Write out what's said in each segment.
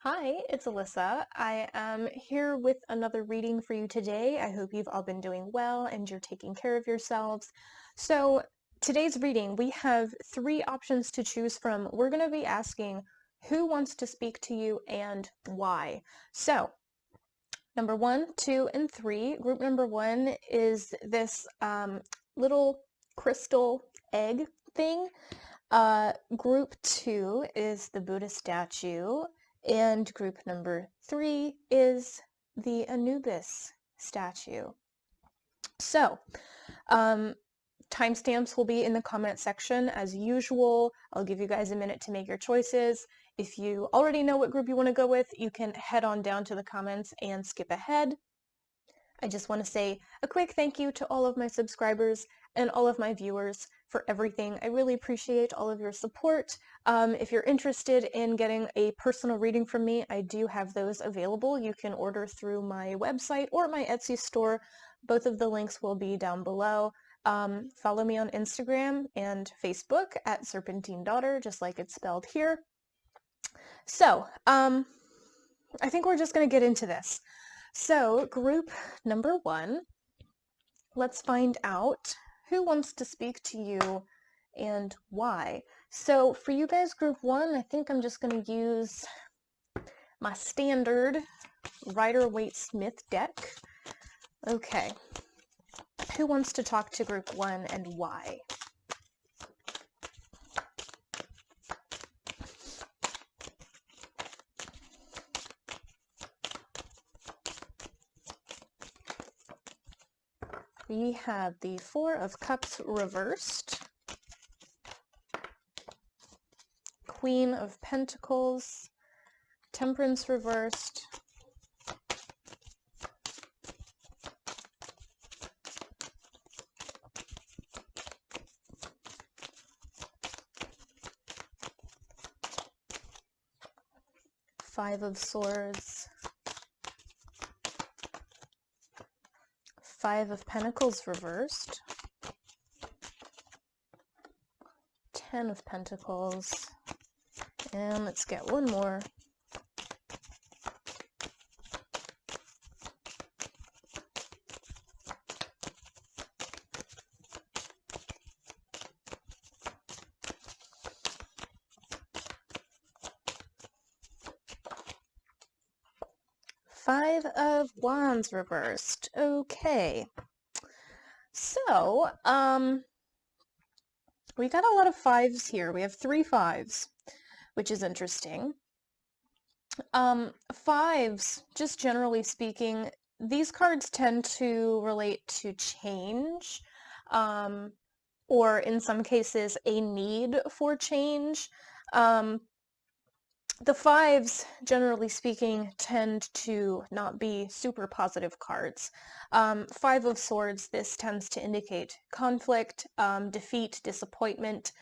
Hi, it's Alyssa. I am here with another reading for you today. I hope you've all been doing well and you're taking care of yourselves. So, today's reading, we have three options to choose from. We're going to be asking who wants to speak to you and why. So, number 1, 2, and 3. Group number 1 is this little crystal egg thing. Group 2 is the Buddha statue, and group number 3 is the Anubis statue. So, timestamps will be in the comment section as usual. I'll give you guys a minute to make your choices. If you already know what group you want to go with, you can head on down to the comments and skip ahead. I just want to say a quick thank you to all of my subscribers and all of my viewers for everything. I really appreciate all of your support. If you're interested in getting a personal reading from me, I do have those available. You can order through my website or my Etsy store. Both of the links will be down below. Follow me on Instagram and Facebook at serpentinedaughter, just like it's spelled here. So, I think we're just going to get into this. So, group number 1, let's find out who wants to speak to you and why. So for you guys, group 1, I think I'm just going to use my standard Rider-Waite-Smith deck. Okay, who wants to talk to group 1 and why? We have the Four of Cups reversed, Queen of Pentacles, Temperance reversed, Five of Swords, Five of Pentacles reversed, Ten of Pentacles, and let's get one more. Five of Wands reversed. Okay. So, we got a lot of fives here. We have 3 fives, which is interesting. Fives, just generally speaking, these cards tend to relate to change, or in some cases, a need for change. The fives, generally speaking, tend to not be super positive cards. Five of Swords, this tends to indicate conflict, defeat, disappointment.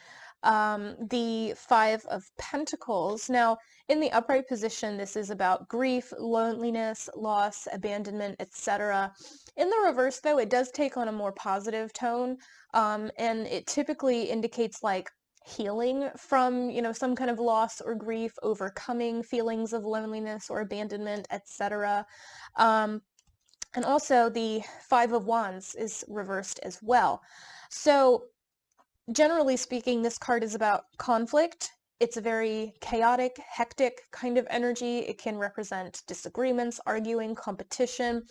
The Five of Pentacles, now in the upright position, this is about grief, loneliness, loss, abandonment, etc. In the reverse, though, it does take on a more positive tone, and it typically indicates like healing from, some kind of loss or grief, overcoming feelings of loneliness or abandonment, etc. And also the Five of Wands is reversed as well. So generally speaking, this card is about conflict. It's a very chaotic, hectic kind of energy. It can represent disagreements, arguing, competition.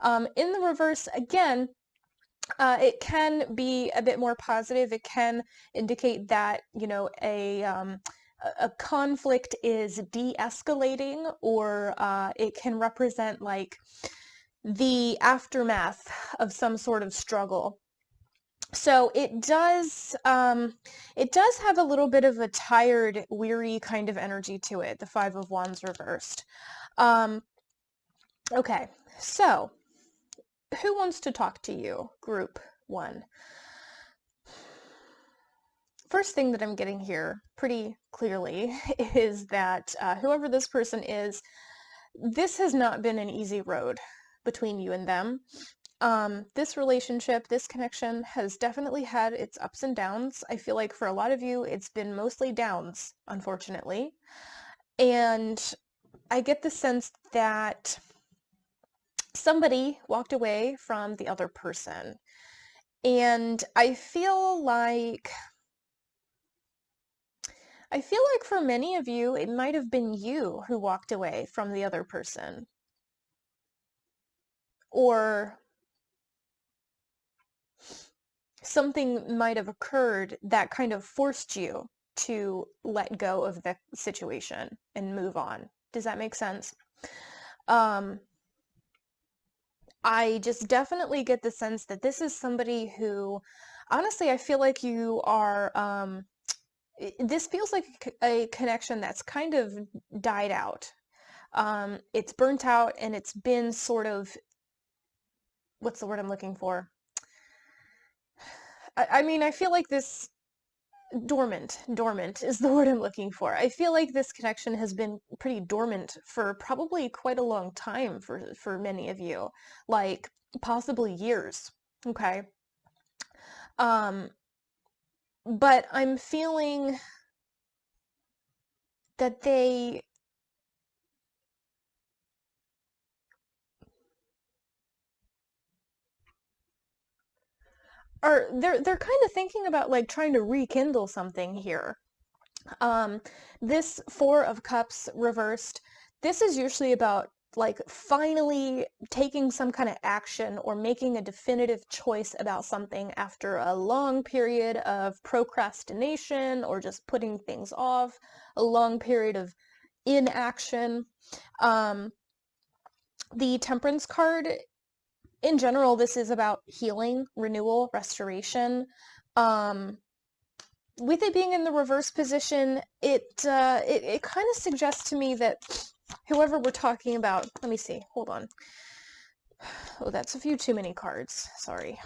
In the reverse, again, it can be a bit more positive. It can indicate that, a conflict is de-escalating, or it can represent like the aftermath of some sort of struggle. So it does have a little bit of a tired, weary kind of energy to it, the Five of Wands reversed. Okay, so who wants to talk to you, group 1? First thing that I'm getting here pretty clearly is that whoever this person is, this has not been an easy road between you and them. This relationship, this connection has definitely had its ups and downs. I feel like for a lot of you, it's been mostly downs, unfortunately. And I get the sense that somebody walked away from the other person. And I feel like for many of you, it might have been you who walked away from the other person. Or something might have occurred that kind of forced you to let go of the situation and move on. Does that make sense? I just definitely get the sense that this is somebody who, honestly, I feel like you are, this feels like a connection that's kind of died out. It's burnt out and it's been sort of, what's the word I'm looking for? I mean, I feel like this dormant is the word I'm looking for. I feel like this connection has been pretty dormant for probably quite a long time for many of you, like possibly years. Okay. But I'm feeling that they are they're kind of thinking about like trying to rekindle something here. This Four of Cups reversed, this is usually about like finally taking some kind of action or making a definitive choice about something after a long period of procrastination or just putting things off, a long period of inaction. The Temperance card, in general, this is about healing, renewal, restoration. With it being in the reverse position, it kind of suggests to me that whoever we're talking about, let me see, hold on. Oh, that's a few too many cards. Sorry.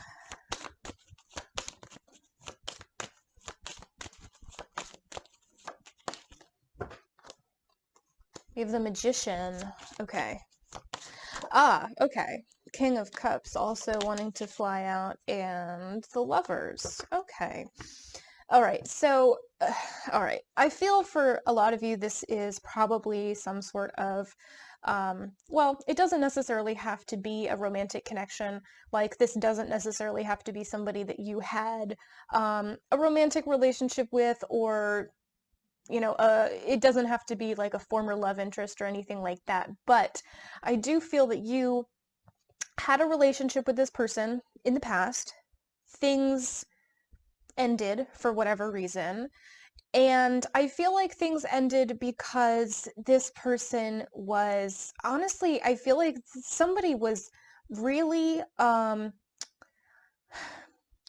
We have the Magician. Okay. Okay. King of Cups also wanting to fly out, and the Lovers. Okay. All right, so, all right. I feel for a lot of you, this is probably some sort of, well, it doesn't necessarily have to be a romantic connection. Like, this doesn't necessarily have to be somebody that you had a romantic relationship with, or, you know, it doesn't have to be like a former love interest or anything like that. But I do feel that you had a relationship with this person in the past. Things ended for whatever reason. And I feel like things ended because this person was, honestly, I feel like somebody was really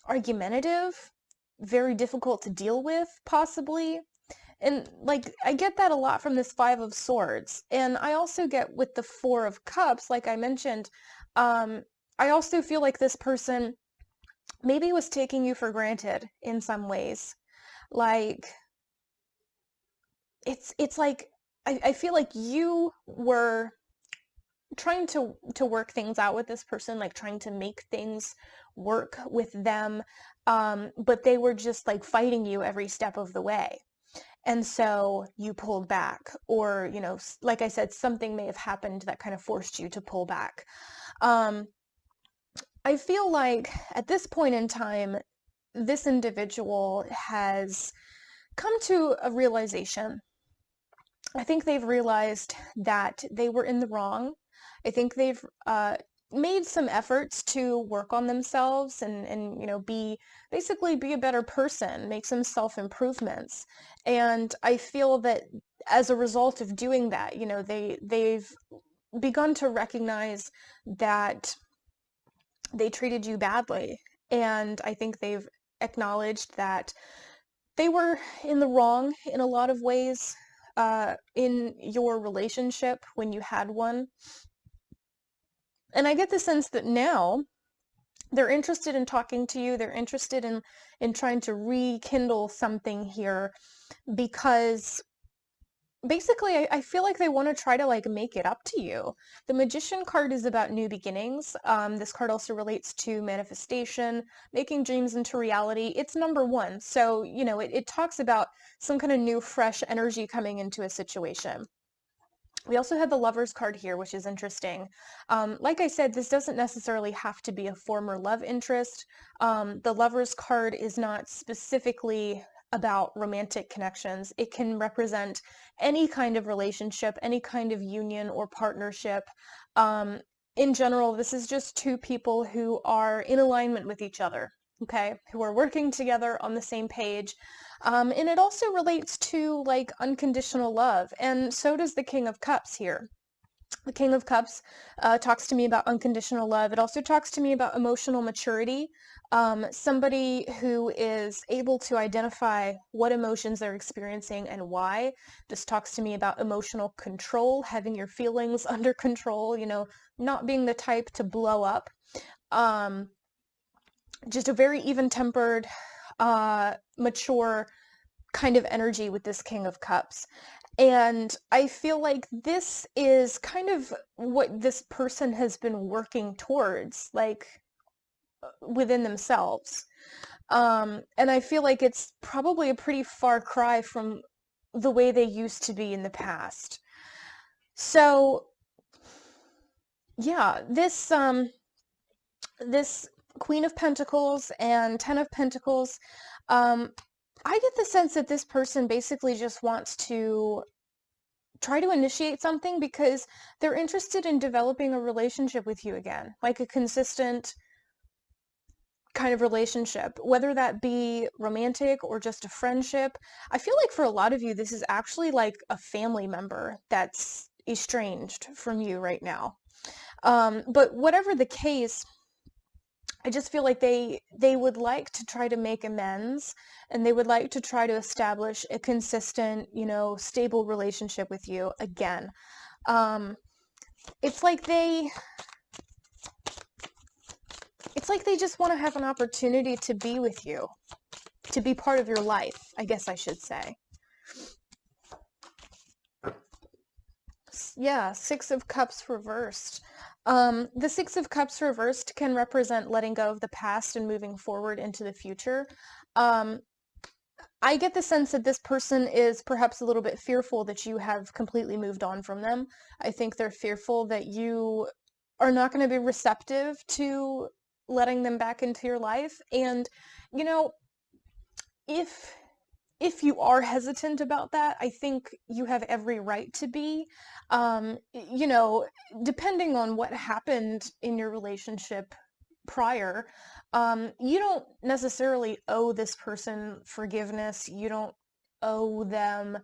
argumentative, very difficult to deal with, possibly. And like, I get that a lot from this Five of Swords. And I also get with the Four of Cups, like I mentioned, I also feel like this person maybe was taking you for granted in some ways. Like, it's like I feel like you were trying to work things out with this person, like trying to make things work with them, but they were just like fighting you every step of the way. And so you pulled back, or, you know, like I said, something may have happened that kind of forced you to pull back. I feel like at this point in time, this individual has come to a realization. I think they've realized that they were in the wrong. I think they've made some efforts to work on themselves and you know, basically be a better person, make some self-improvements. And I feel that as a result of doing that, you know, they've begun to recognize that they treated you badly. And I think they've acknowledged that they were in the wrong in a lot of ways in your relationship when you had one. And I get the sense that now they're interested in talking to you. They're interested in trying to rekindle something here, because basically I feel like they want to try to like make it up to you. The Magician card is about new beginnings. This card also relates to manifestation, making dreams into reality. It's number one. So, you know, it talks about some kind of new, fresh energy coming into a situation. We also have the Lover's card here, which is interesting. Like I said, this doesn't necessarily have to be a former love interest. The Lover's card is not specifically about romantic connections. It can represent any kind of relationship, any kind of union or partnership. In general, this is just two people who are in alignment with each other, okay, who are working together on the same page. And it also relates to like unconditional love, and so does the King of Cups here. The King of Cups talks to me about unconditional love. It also talks to me about emotional maturity. Somebody who is able to identify what emotions they're experiencing and why. This talks to me about emotional control, having your feelings under control, you know, not being the type to blow up. Just a very even-tempered, mature kind of energy with this King of Cups. And I feel like this is kind of what this person has been working towards, like within themselves. And I feel like it's probably a pretty far cry from the way they used to be in the past. So yeah, this Queen of Pentacles and Ten of Pentacles, I get the sense that this person basically just wants to try to initiate something because they're interested in developing a relationship with you again, like a consistent kind of relationship, whether that be romantic or just a friendship. I feel like for a lot of you, this is actually like a family member that's estranged from you right now. But whatever the case, I just feel like they would like to try to make amends, and they would like to try to establish a consistent, you know, stable relationship with you again. It's like they just want to have an opportunity to be with you, to be part of your life, I guess I should say. Yeah, Six of Cups reversed. The Six of Cups reversed can represent letting go of the past and moving forward into the future. I get the sense that this person is perhaps a little bit fearful that you have completely moved on from them. I think they're fearful that you are not going to be receptive to letting them back into your life. And, you know, if you are hesitant about that, I think you have every right to be. You know, depending on what happened in your relationship prior, you don't necessarily owe this person forgiveness. You don't owe them,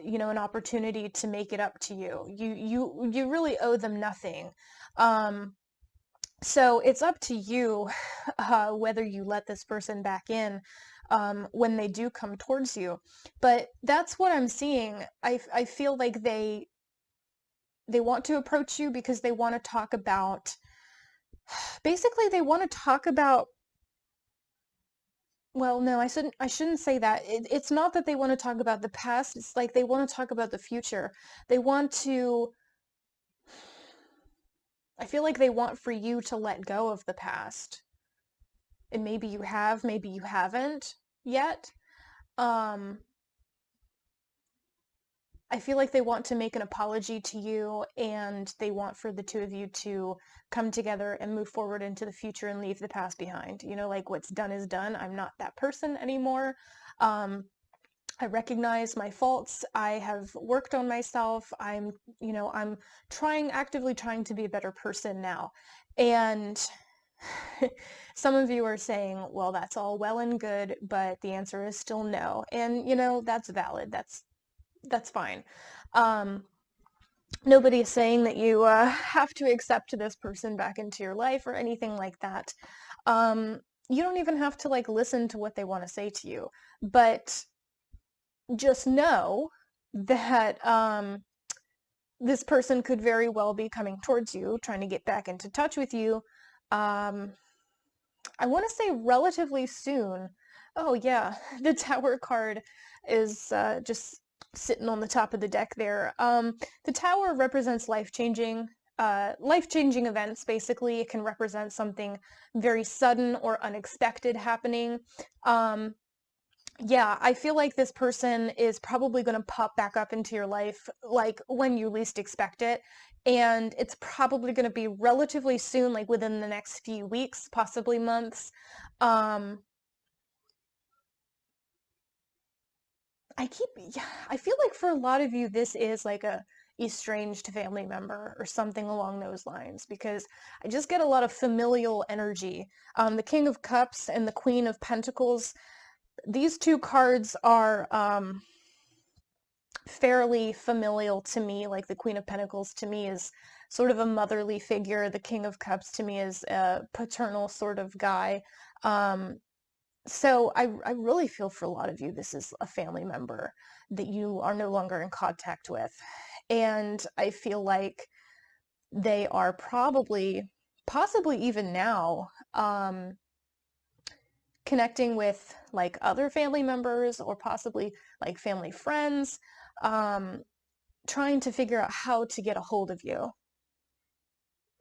you know, an opportunity to make it up to you. You really owe them nothing. So it's up to you whether you let this person back in when they do come towards you. But that's what I'm seeing. I feel like they want to approach you because they want to talk about, basically they want to talk about, well, no, I shouldn't say that. It's not that they want to talk about the past. It's like they want to talk about the future. They want to, I feel like they want for you to let go of the past. And maybe you have, maybe you haven't yet. I feel like they want to make an apology to you, and they want for the two of you to come together and move forward into the future and leave the past behind. You know, like what's done is done. I'm not that person anymore. I recognize my faults. I have worked on myself. I'm actively trying to be a better person now. And some of you are saying, well, that's all well and good, but the answer is still no. And, you know, that's valid. That's fine. Nobody is saying that you have to accept this person back into your life or anything like that. You don't even have to like listen to what they want to say to you, but just know that this person could very well be coming towards you, trying to get back into touch with you. I want to say relatively soon. Oh yeah, the Tower card is just sitting on the top of the deck there. The Tower represents life-changing events, basically. It can represent something very sudden or unexpected happening. Yeah, I feel like this person is probably going to pop back up into your life like when you least expect it. And it's probably going to be relatively soon, like within the next few weeks, possibly months. Um, yeah, I feel like for a lot of you, this is like a estranged family member or something along those lines, because I just get a lot of familial energy. The King of Cups and the Queen of Pentacles, these two cards are fairly familial to me. Like the Queen of Pentacles to me is sort of a motherly figure. The King of Cups to me is a paternal sort of guy. So I really feel for a lot of you, this is a family member that you are no longer in contact with. And I feel like they are probably, possibly even now, connecting with like other family members or possibly like family friends, trying to figure out how to get a hold of you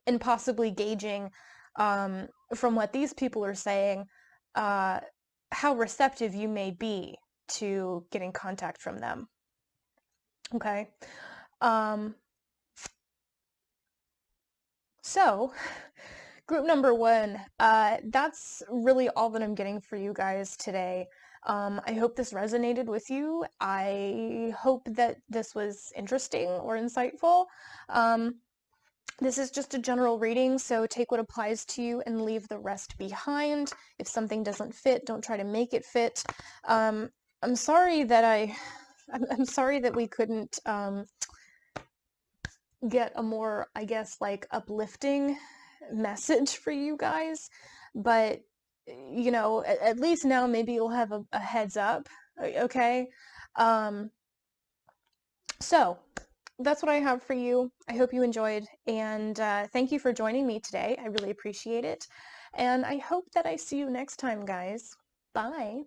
and possibly gauging, from what these people are saying, how receptive you may be to getting contact from them. Okay. So group number one, that's really all that I'm getting for you guys today. I hope this resonated with you. I hope that this was interesting or insightful. This is just a general reading, so take what applies to you and leave the rest behind. If something doesn't fit, don't try to make it fit. I'm sorry that I'm sorry that we couldn't get a more, I guess, like uplifting message for you guys, but you know, at least now maybe you'll have a heads up, okay? So that's what I have for you. I hope you enjoyed, and thank you for joining me today. I really appreciate it, and I hope that I see you next time, guys. Bye.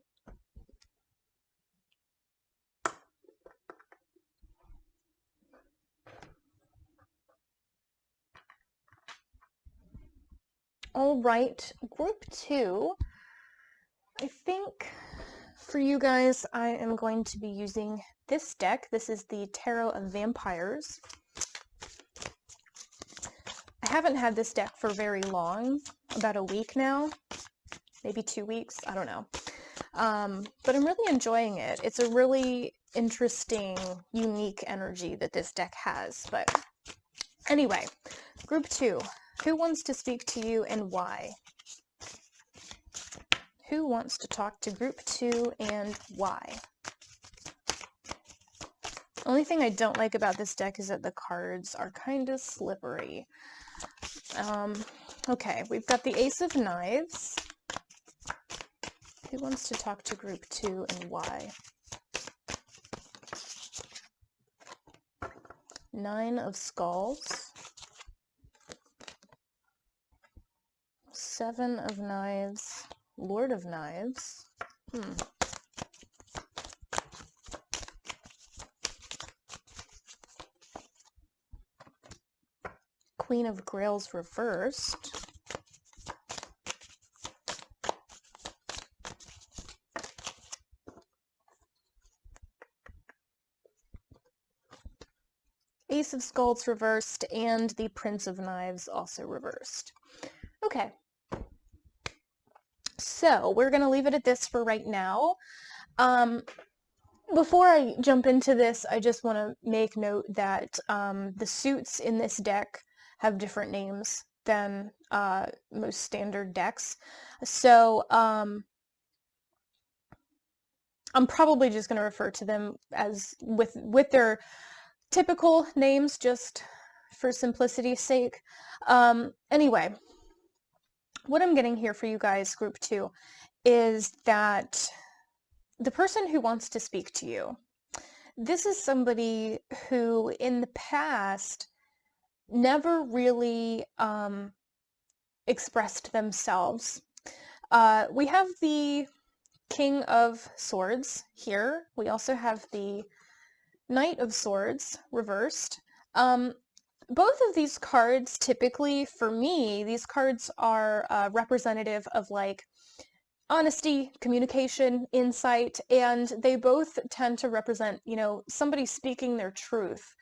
All right, group two. I think for you guys, I am going to be using this deck. This is the Tarot of Vampyres. I haven't had this deck for very long, about a week now, maybe 2 weeks, I don't know. But I'm really enjoying it. It's a really interesting, unique energy that this deck has. But anyway, group two, who wants to speak to you and why? Who wants to talk to group two and why? Only thing I don't like about this deck is that the cards are kind of slippery. Okay, we've got the Ace of Knives. Who wants to talk to group two and why? Nine of Skulls. Seven of Knives. Lord of Knives. Queen of Grails reversed. Ace of Skulls reversed, and the Prince of Knives also reversed. Okay. So we're going to leave it at this for right now. Before I jump into this, I just want to make note that the suits in this deck have different names than most standard decks. So I'm probably just going to refer to them as with their typical names, just for simplicity's sake. Anyway, what I'm getting here for you guys, group two, is that the person who wants to speak to you, this is somebody who in the past never really expressed themselves. We have the King of Swords here. We also have the Knight of Swords reversed. Both of these cards, typically for me, these cards are representative of like honesty, communication, insight, and they both tend to represent, somebody speaking their truth.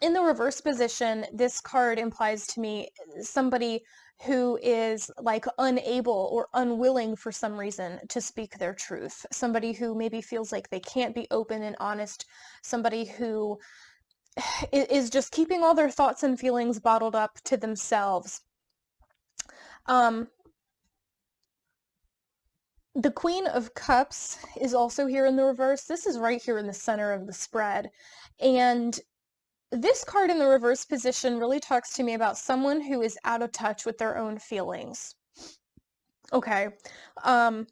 In the reverse position, this card implies to me somebody who is like unable or unwilling for some reason to speak their truth. Somebody who maybe feels like they can't be open and honest. Somebody who is just keeping all their thoughts and feelings bottled up to themselves. The Queen of Cups is also here in the reverse. This is right here in the center of the spread. And this card in the reverse position really talks to me about someone who is out of touch with their own feelings. Okay. And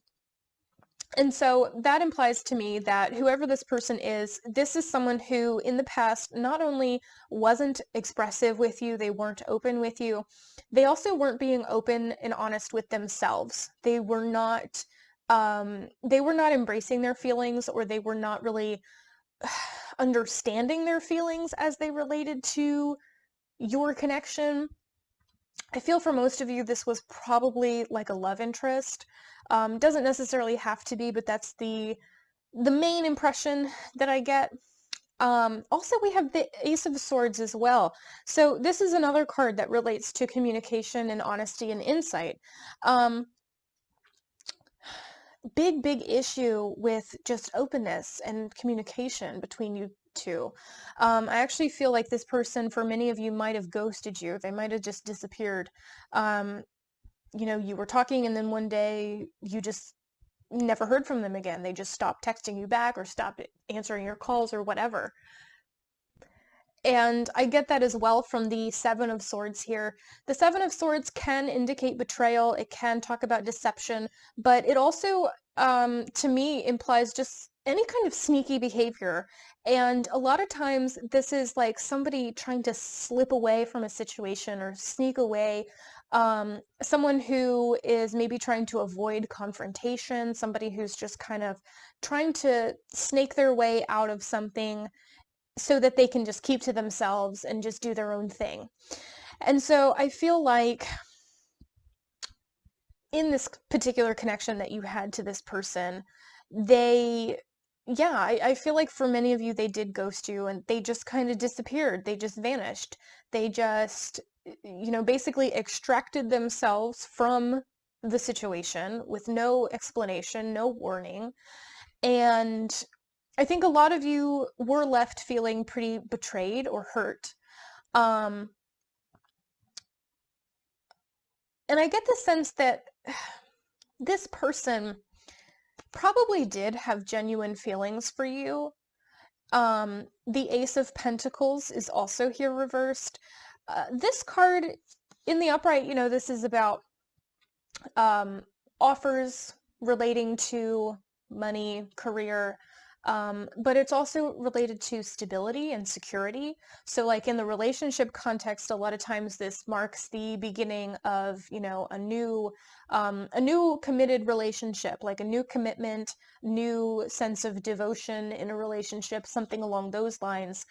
so that implies to me that whoever this person is, this is someone who in the past not only wasn't expressive with you, they weren't open with you, they also weren't being open and honest with themselves. They were not embracing their feelings, or they were not really understanding their feelings as they related to your connection. I feel for most of you, this was probably like a love interest. Doesn't necessarily have to be, but that's the main impression that I get. Also, we have the Ace of Swords as well. So this is another card that relates to communication and honesty and insight. Big issue with just openness and communication between you two. I actually feel like this person, for many of you, might have ghosted you. They might have just disappeared. You were talking and then one day you just never heard from them again. They just stopped texting you back or stopped answering your calls or whatever. And I get that as well from the Seven of Swords here. The Seven of Swords can indicate betrayal. It can talk about deception, but it also, to me, implies just any kind of sneaky behavior. And a lot of times this is like somebody trying to slip away from a situation or sneak away. Someone who is maybe trying to avoid confrontation, somebody who's just kind of trying to snake their way out of something so that they can just keep to themselves and just do their own thing. And so I feel like in this particular connection that you had to this person, I feel like for many of you, they did ghost you and they just kind of disappeared. They just vanished. They just, basically extracted themselves from the situation with no explanation, no warning. And I think a lot of you were left feeling pretty betrayed or hurt. And I get the sense that this person probably did have genuine feelings for you. The Ace of Pentacles is also here reversed. This card in the upright, this is about offers relating to money, career, but it's also related to stability and security. So like in the relationship context, a lot of times this marks the beginning of, a new committed relationship, like a new commitment, new sense of devotion in a relationship, something along those lines.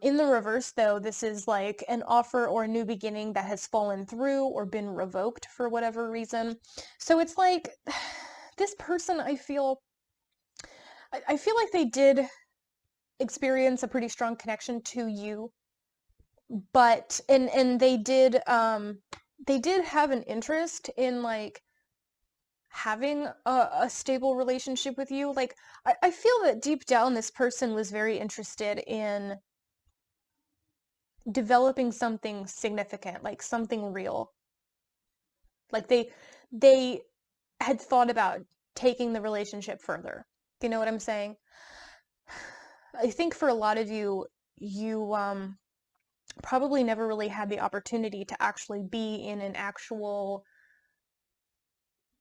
In the reverse, though, this is like an offer or a new beginning that has fallen through or been revoked for whatever reason. So it's like this person, I feel like they did experience a pretty strong connection to you, but and they did have an interest in like having a stable relationship with you. Like I feel that deep down this person was very interested in developing something significant, like something real. Like they had thought about taking the relationship further. You know what I'm saying? I think for a lot of you, probably never really had the opportunity to actually be in an actual,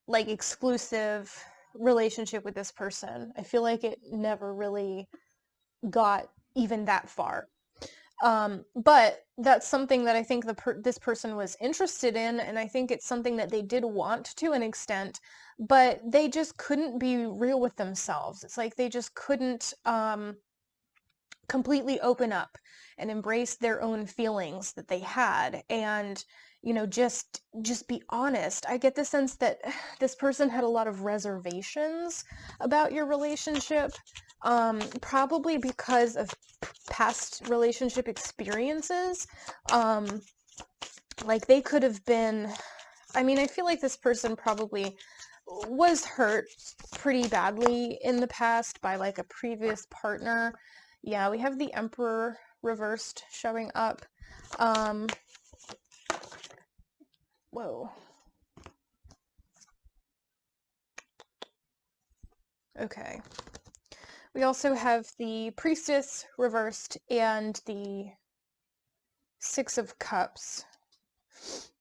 like, exclusive relationship with this person. I feel like it never really got even that far. But that's something that I think this person was interested in, and I think it's something that they did want to an extent, but they just couldn't be real with themselves. It's like they just couldn't completely open up and embrace their own feelings that they had. And, just be honest. I get the sense that this person had a lot of reservations about your relationship, probably because of past relationship experiences. Like they could have been, I feel like this person probably was hurt pretty badly in the past by like a previous partner. Yeah, we have the Emperor reversed showing up. Whoa. Okay. We also have the Priestess reversed and the Six of Cups.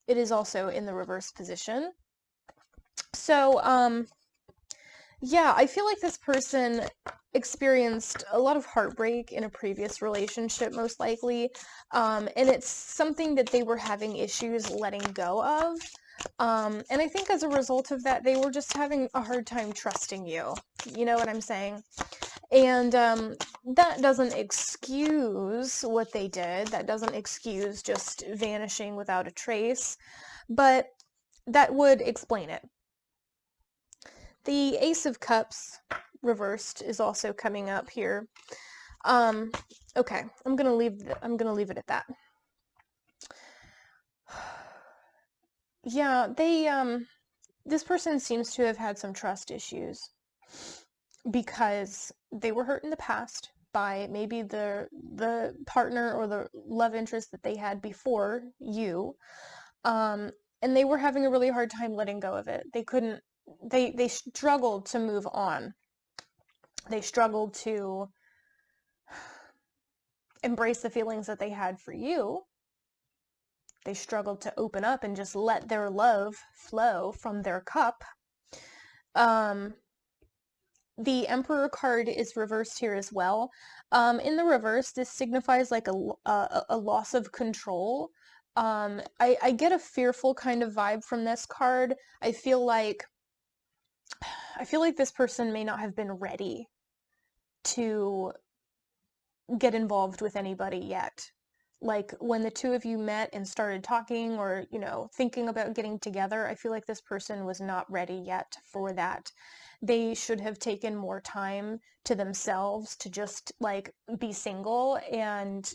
It is also in the reverse position. So, yeah, I feel like this person experienced a lot of heartbreak in a previous relationship, most likely, and it's something that they were having issues letting go of. And I think as a result of that, they were just having a hard time trusting you. You know what I'm saying? And that doesn't excuse what they did. That doesn't excuse just vanishing without a trace, but that would explain it. The Ace of Cups reversed is also coming up here. Okay, I'm gonna leave it at that. Yeah, this person seems to have had some trust issues because they were hurt in the past by maybe the partner or the love interest that they had before you, and they were having a really hard time letting go of it. They struggled to move on. They struggled to embrace the feelings that they had for you. They struggled to open up and just let their love flow from their cup. The Emperor card is reversed here as well. In the reverse, this signifies like a loss of control. I get a fearful kind of vibe from this card. I feel like this person may not have been ready to get involved with anybody yet. Like when the two of you met and started talking or, thinking about getting together, I feel like this person was not ready yet for that. They should have taken more time to themselves to just like be single and,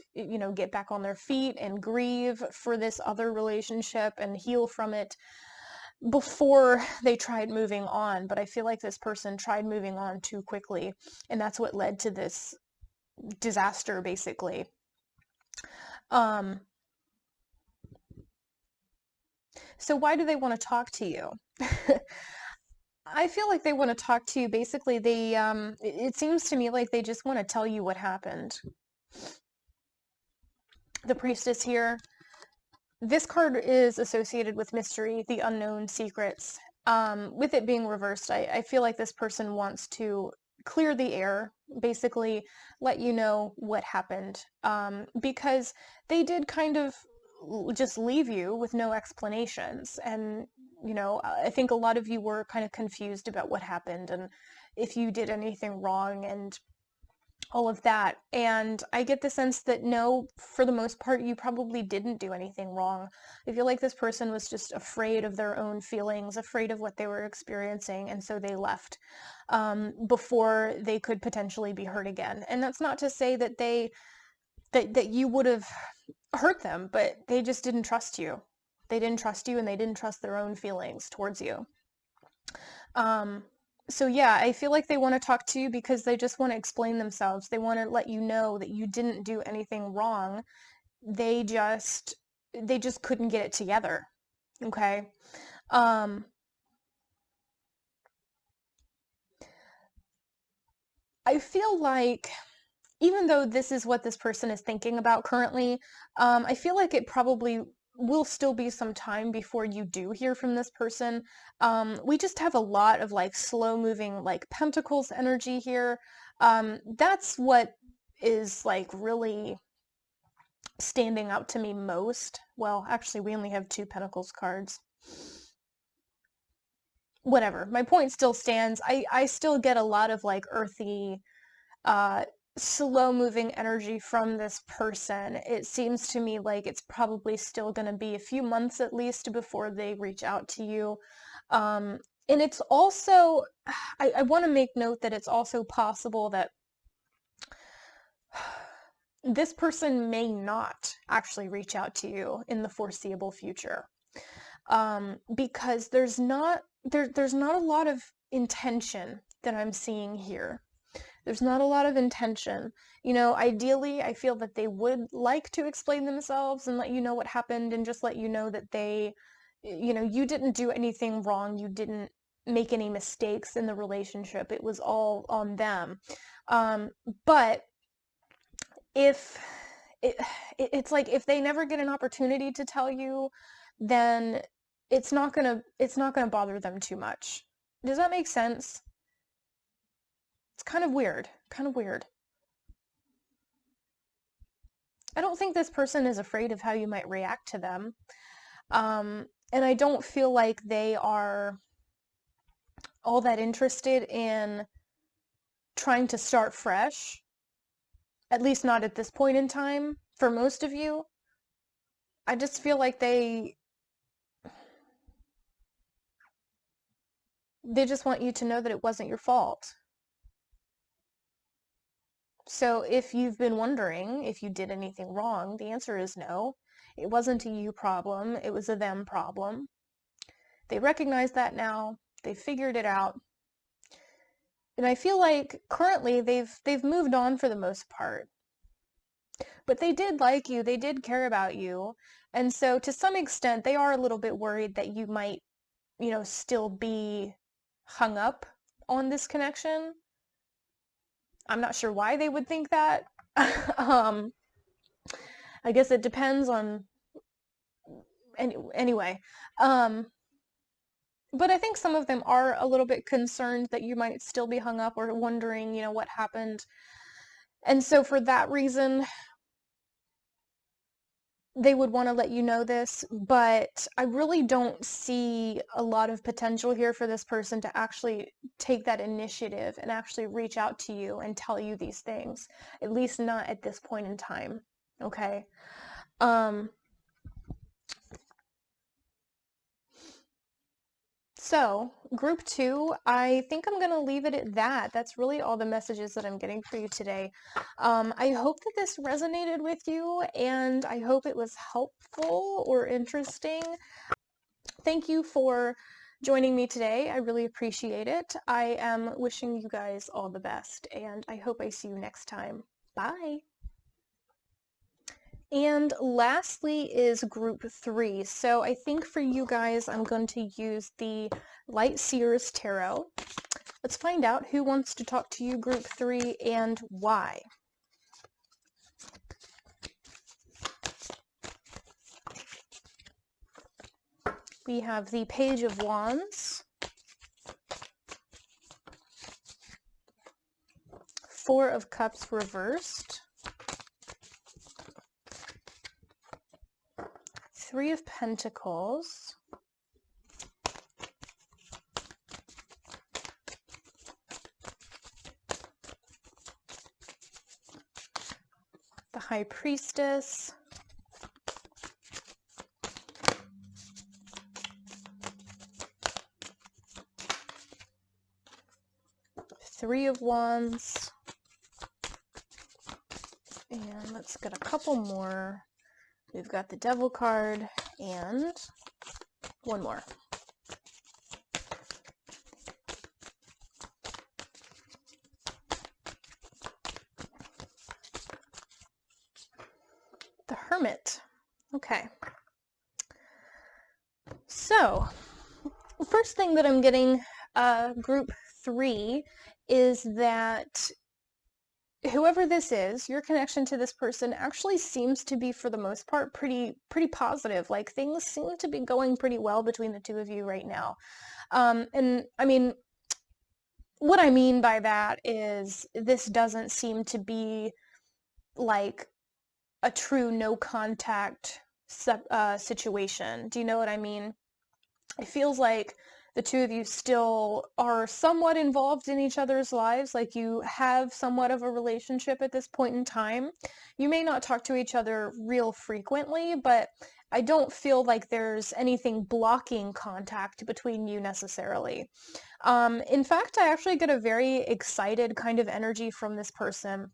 get back on their feet and grieve for this other relationship and heal from it before they tried moving on. But I feel like this person tried moving on too quickly, and that's what led to this disaster, basically. So why do they want to talk to you? I feel like they want to talk to you. Basically, it seems to me like they just want to tell you what happened. The Priestess here. This card is associated with mystery, the unknown, secrets. With it being reversed, I feel like this person wants to clear the air, basically let you know what happened, because they did kind of just leave you with no explanations. And, I think a lot of you were kind of confused about what happened and if you did anything wrong and all of that. And I get the sense that no, for the most part, you probably didn't do anything wrong. I feel like this person was just afraid of their own feelings, afraid of what they were experiencing, and so they left before they could potentially be hurt again. And that's not to say that that you would have hurt them, but they just didn't trust you. They didn't trust you, and they didn't trust their own feelings towards you. So yeah, I feel like they want to talk to you because they just want to explain themselves. They want to let you know that you didn't do anything wrong. They just couldn't get it together. Okay? I feel like even though this is what this person is thinking about currently, I feel like it probably will still be some time before you do hear from this person. We just have a lot of like slow moving like pentacles energy here. That's what is like really standing out to me most. Well, actually, we only have 2 pentacles cards. Whatever, my point still stands. I still get a lot of like earthy, slow-moving energy from this person. It seems to me like it's probably still going to be a few months at least before they reach out to you. And it's also, I want to make note that it's also possible that this person may not actually reach out to you in the foreseeable future. Because there's not a lot of intention that I'm seeing here. There's not a lot of intention. You know, ideally, I feel that they would like to explain themselves and let you know what happened and just let you know that they, you know, you didn't do anything wrong. You didn't make any mistakes in the relationship. It was all on them. But if it's like if they never get an opportunity to tell you, then it's not gonna bother them too much. Does that make sense? It's kind of weird. Kind of weird. I don't think this person is afraid of how you might react to them. And I don't feel like they are all that interested in trying to start fresh. At least not at this point in time, for most of you. I just feel like they just want you to know that it wasn't your fault. So if you've been wondering if you did anything wrong, the answer is no. It wasn't a you problem, it was a them problem. They recognize that now, they figured it out. And I feel like currently they've moved on for the most part. But they did like you, they did care about you. And so to some extent, they are a little bit worried that you might, you know, still be hung up on this connection. I'm not sure why they would think that. I guess it depends on anyway. But I think some of them are a little bit concerned that you might still be hung up or wondering, you know, what happened. And so for that reason, they would want to let you know this, but I really don't see a lot of potential here for this person to actually take that initiative and actually reach out to you and tell you these things, at least not at this point in time, okay? So, group 2, I think I'm going to leave it at that. That's really all the messages that I'm getting for you today. I hope that this resonated with you, and I hope it was helpful or interesting. Thank you for joining me today. I really appreciate it. I am wishing you guys all the best, and I hope I see you next time. Bye! And lastly is group 3. So I think for you guys, I'm going to use the Light Seers Tarot. Let's find out who wants to talk to you, group 3, and why. We have the Page of Wands, Four of Cups reversed, Three of Pentacles, the High Priestess, Three of Wands, and let's get a couple more. We've got the Devil card and one more. The Hermit. Okay. So, the first thing that I'm getting, group 3, is that whoever this is, your connection to this person actually seems to be, for the most part, pretty positive. Like, things seem to be going pretty well between the two of you right now. And I mean, what I mean by that is this doesn't seem to be like a true no contact situation. Do you know what I mean? It feels like the two of you still are somewhat involved in each other's lives, like you have somewhat of a relationship at this point in time. You may not talk to each other real frequently, but I don't feel like there's anything blocking contact between you necessarily. In fact, I actually get a very excited kind of energy from this person.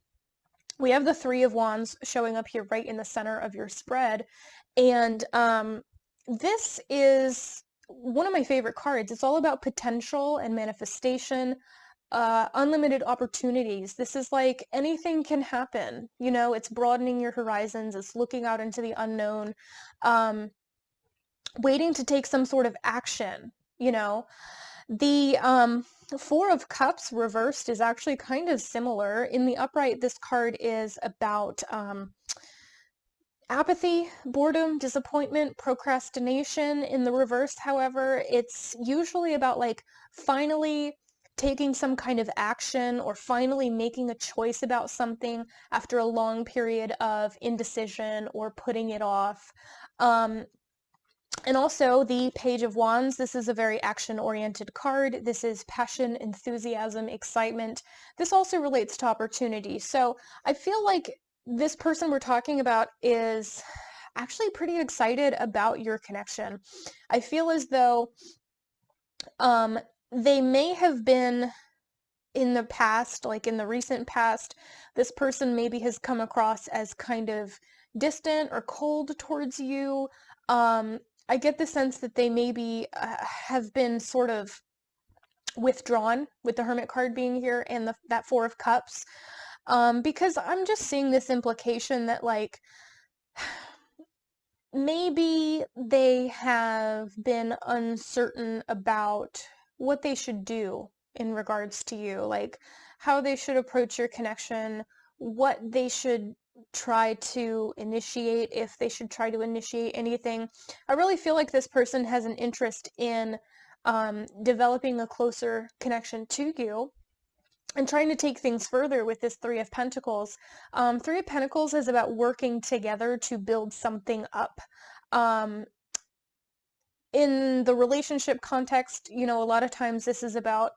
We have the Three of Wands showing up here right in the center of your spread, and this is one of my favorite cards. It's all about potential and manifestation, unlimited opportunities. This is like anything can happen. You know, it's broadening your horizons. It's looking out into the unknown, waiting to take some sort of action, you know. The Four of Cups reversed is actually kind of similar. In the upright, this card is about apathy, boredom, disappointment, procrastination. In the reverse, however, it's usually about like finally taking some kind of action or finally making a choice about something after a long period of indecision or putting it off. And also the Page of Wands, this is a very action-oriented card. This is passion, enthusiasm, excitement. This also relates to opportunity. So I feel like this person we're talking about is actually pretty excited about your connection. I feel as though they may have been in the past, like in the recent past, this person maybe has come across as kind of distant or cold towards you. I get the sense that they maybe have been sort of withdrawn with the Hermit card being here and that Four of Cups, because I'm just seeing this implication that like maybe they have been uncertain about what they should do in regards to you, like how they should approach your connection, what they should try to initiate, if they should try to initiate anything. I really feel like this person has an interest in developing a closer connection to you and trying to take things further with this Three of Pentacles. Three of Pentacles is about working together to build something up. In the relationship context, you know, a lot of times this is about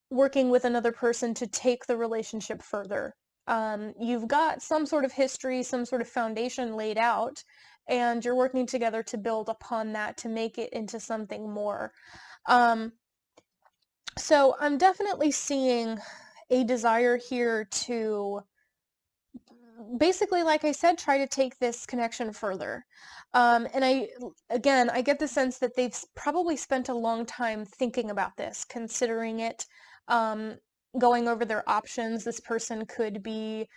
working with another person to take the relationship further. You've got some sort of history, some sort of foundation laid out, and you're working together to build upon that to make it into something more. So I'm definitely seeing a desire here to basically, like I said, try to take this connection further. And I get the sense that they've probably spent a long time thinking about this, considering it, going over their options. This person could be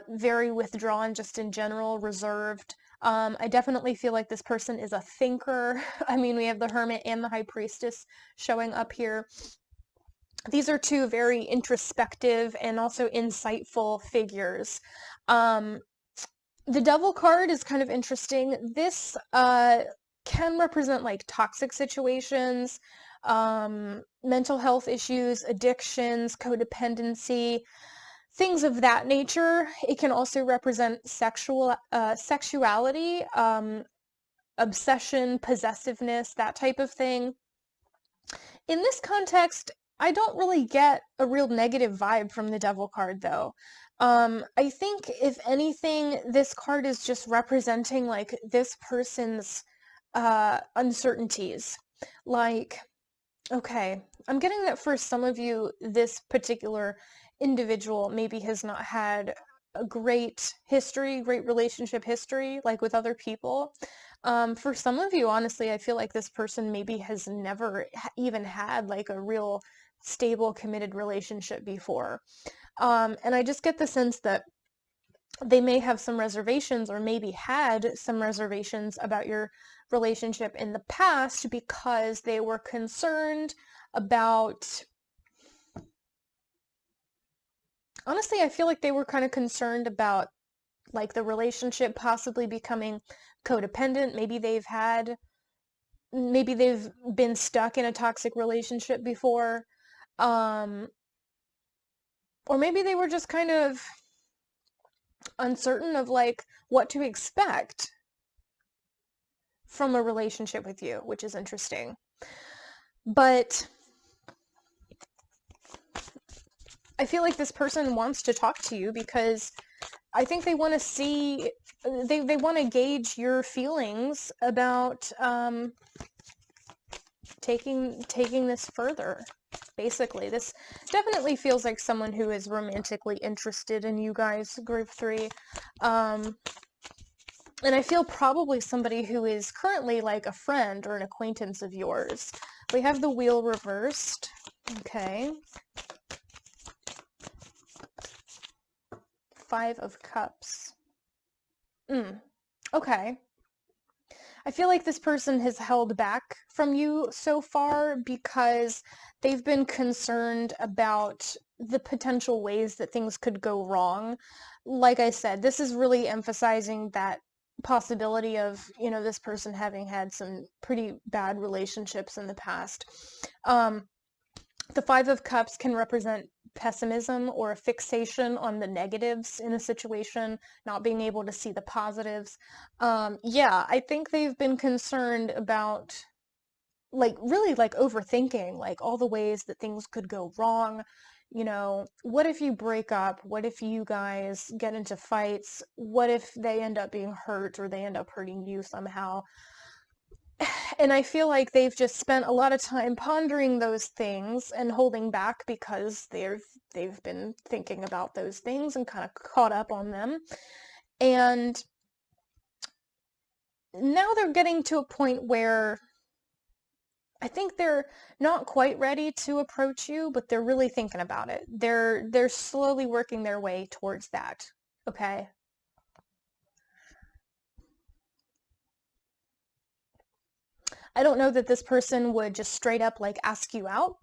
very withdrawn just in general, reserved. I definitely feel like this person is a thinker. I mean, we have the Hermit and the High Priestess showing up here. These are two very introspective and also insightful figures. The Devil card is kind of interesting. This can represent like toxic situations, mental health issues, addictions, codependency, things of that nature. It can also represent sexuality, obsession, possessiveness, that type of thing. In this context, I don't really get a real negative vibe from the Devil card, though. I think, if anything, this card is just representing, like, this person's uncertainties. Like, okay, I'm getting that for some of you, this particular individual maybe has not had a great history, great relationship history, like with other people. For some of you, honestly, I feel like this person maybe has never even had like a real stable, committed relationship before. And I just get the sense that they may have some reservations or maybe had some reservations about your relationship in the past because they were concerned about... Honestly, I feel like they were kind of concerned about like the relationship possibly becoming codependent. Maybe they've been stuck in a toxic relationship before. Or maybe they were just kind of uncertain of like what to expect from a relationship with you, which is interesting. But I feel like this person wants to talk to you because I think they want to see, they want to gauge your feelings about taking this further. Basically, this definitely feels like someone who is romantically interested in you guys, group 3. And I feel probably somebody who is currently like a friend or an acquaintance of yours. We have the wheel reversed. Okay. 5 of Cups. Okay. I feel like this person has held back from you so far because they've been concerned about the potential ways that things could go wrong. Like I said, this is really emphasizing that possibility of, this person having had some pretty bad relationships in the past. The 5 of Cups can represent pessimism or a fixation on the negatives in a situation, not being able to see the positives. Yeah, I think they've been concerned about, really overthinking, all the ways that things could go wrong. What if you break up? What if you guys get into fights? What if they end up being hurt or they end up hurting you somehow? And I feel like they've just spent a lot of time pondering those things and holding back because they've been thinking about those things and kind of caught up on them. And now they're getting to a point where I think they're not quite ready to approach you, but they're really thinking about it. They're slowly working their way towards that. Okay? I don't know that this person would just straight up ask you out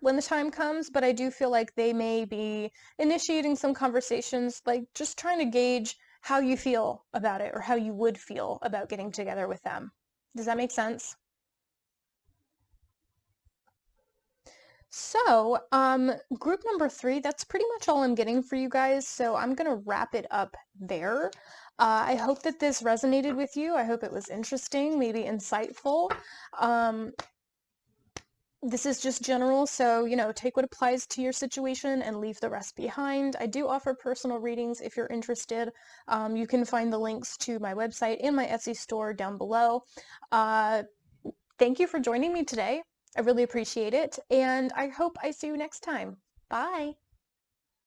when the time comes, but I do feel like they may be initiating some conversations, just trying to gauge how you feel about it or how you would feel about getting together with them. Does that make sense? So, group number 3, that's pretty much all I'm getting for you guys, so I'm gonna wrap it up there. I hope that this resonated with you. I hope it was interesting, maybe insightful. This is just general, so, take what applies to your situation and leave the rest behind. I do offer personal readings if you're interested. You can find the links to my website and my Etsy store down below. Thank you for joining me today. I really appreciate it, and I hope I see you next time. Bye!